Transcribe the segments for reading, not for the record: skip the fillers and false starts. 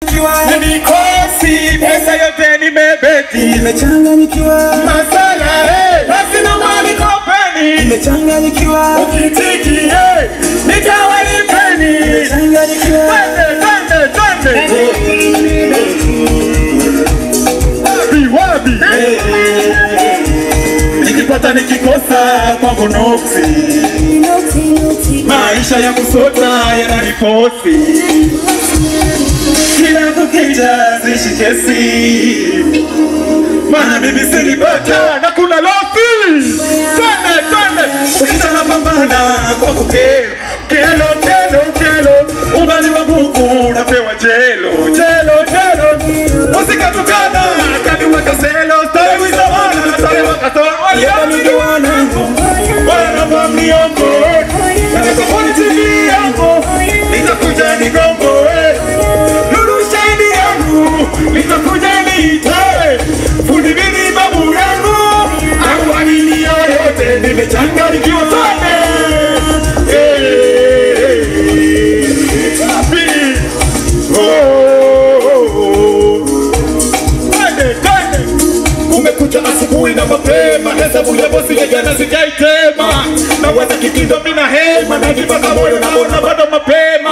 Nimikosi, pesa yote nimebeti. Nimechanganyikiwa. Masala, basi na mali kopeni. Nimechanganyikiwa. Ukitiki, nitawalipeni. Nimechanganyikiwa. Twende. Wabi. Nikipata nikikosa kwangu noksi. Maisha ya kusota yananifosi. Kila kukija zishikesi. Mana mimi silibata na kuna losi. Twende. Ukita napambana kwa kukelo. Kelo. Ubali wa Mungu napewa jelo. Usikatukana kaniweka selo. Stare wizawala, stare wakatora. Wana miongo. Naweka kwenye TV yangu. Nitakuja nigombo. Nurusha ini yangu. Nitakuja niitae. Fundi bini babu yangu. Au anini yoyote. Nimechanganyikiwa sana. Kumekucha asubuhi na mapema. Hesabu ya bosi ya jana sijaitema. Naweza kikindo mina hema. Najipaka moyo naona bado mapema.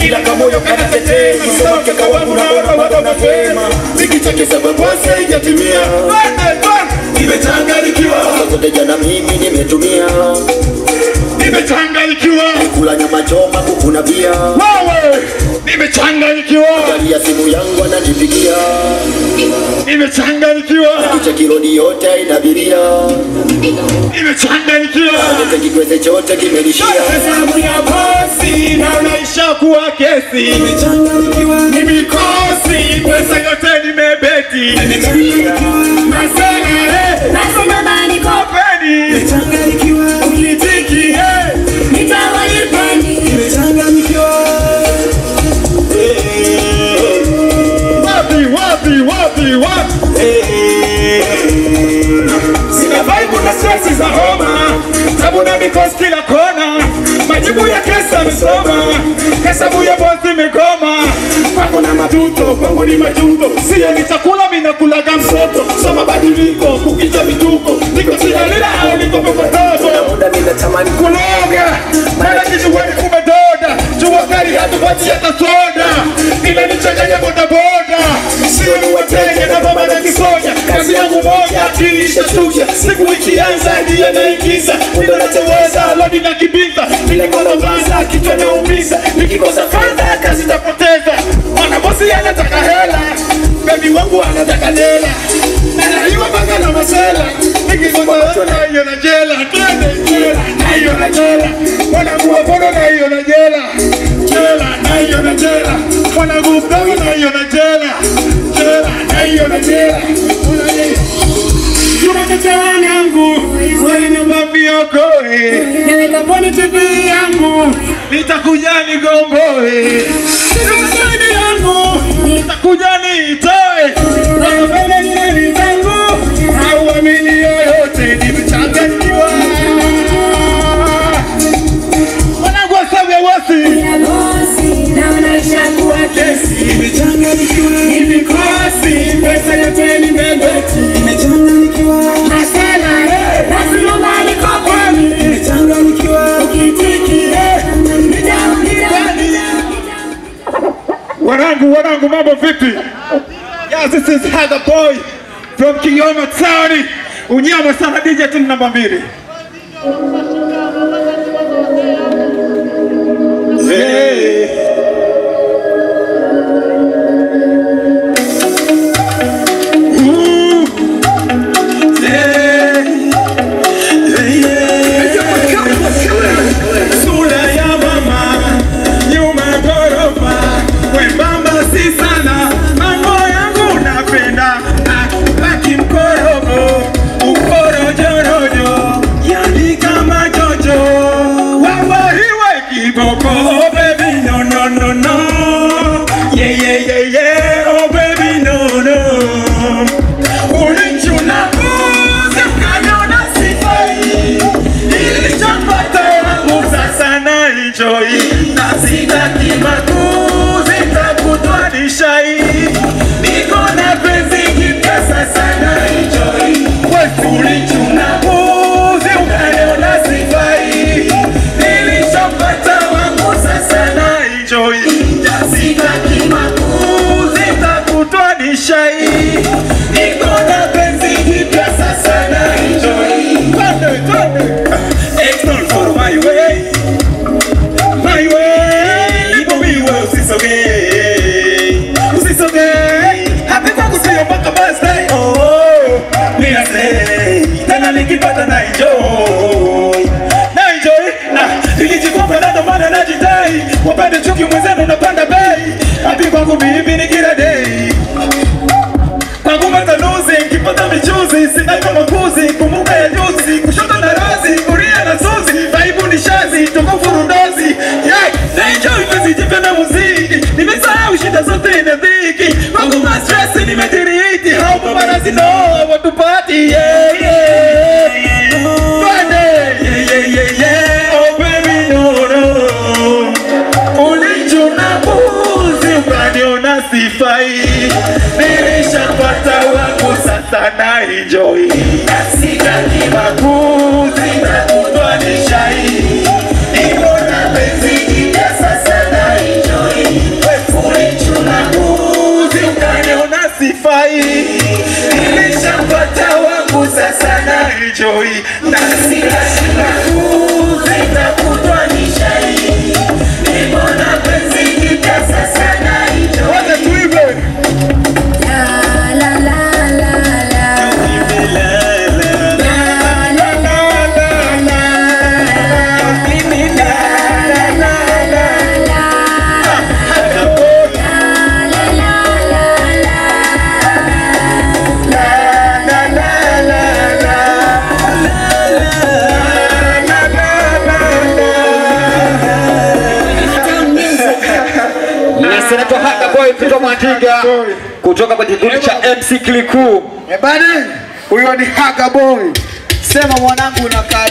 Ila kamoyo kana tetema. Soke kawangu naona bado mapema. Nikichake sababu wase ijatimia. Nimechanganyikiwa. Sote jana mimi nimetumia. Nimechanganyikiwa. Kula nyama choma kukuna bia. Wewe nimechanganyikiwa. Angalia simu yangu ananipigia. Nimechanganyikiwa. Nikicheki rodi yote inabiria. Nimechanganyikiwa. Kikwete chote kimenishia. Hesabu ya bosi na unaisha kuwa kesi. Nimechanganyikiwa. Nimikosi, pesa yote nimebeti. Nasema mani kopeni. Nimechanganyikiwa. Ukitiki, nitawalipeni. Nimechanganyikiwa. Wapi. Sina vibe na stress za homa. Tabu na mikosi kila kona. Majibu ya kesa misoma. Hesabu ya bosi mekoma. Kwangu na matuto, kwangu ni majuto. Siya ni chakula minakulaga msoto. Soma badiliko, kukicha vituko. Niko silalila au niko mpototo. Muda ninatamani Kuloga, mara kijuwani kumedoda. Jua kari hatupatia tasoda. Ila nichanganya bodaboda. Sio ni watenge na baba na kisoja. Kazi yangu moja, kilisha chuja. Siku ikianza, ndiye naingiza. Mwendo nacheweza, lodi na kibinza. Nilikosa vaza, kichwa na umiza. Nikikosa fadha, kazi tapoteza. Mana bosi anataka hela. Baby wangu anataka lela. Naiwa baka na masela. Nikikosa na hiyo na jela. Na hiyo na jela. Mwanangu wapono na hiyo na jela. Na hiyo na jela. Mwanangu mdogo na hiyo na jela. Na hiyo na jela. Unakataa wanangu. Wali nyumba miokoe. Naweka poni TV yangu. Nitakuja nigomboe. Nitakuja yangu. Nitakuja niitoe. Nakapenda nini zangu. Hauamini yoyote. Nimechanganyikiwa. Wanangu wasabu ya wasi. Na unaisha kuwa kesi. Nimechanganyikiwa. Nimikosi, pesa yote nimebeti. Nimechanganyikiwa. Masala, basi nyumbani kopeni. Nimechanganyikiwa. Ukitiki, Wanangu mambo vipi? Yes, this is Haga Boy from Kigoma Town. Unyama sana DJ tuni namba 2. Hey. Sura ya mama nyuma gorofa, wembamba si sana, mambo yangu napenda, baki mkorogo, ukorojorojo, yani kama jojo, wawa hiwe kiboko baby. stress nimetiriti, how mama know what to party, yeah, yeah. Yeah, yeah, yeah, oh baby, no, no. Ulichuna buzi, ukaniona sifai. Nilishapata wangu sasa na enjoy. Sitaki makuzi na kutwa nishai. Nimeona penzi jipya sasa na enjoy. Ulichuna buzi, ukaniona sifai. Nilishapata wangu sasa na enjoy. Sitaki makuzi na kutwa nishai. Nimeona penzi jipya sasa na enjoy. Wote tuimbe. Senator Haga Boy kutoka Mwandiga kutoka kwa kikundi cha MC Kliku. Bana, huyo ni Haga Boy. Sema mwanangu unakaa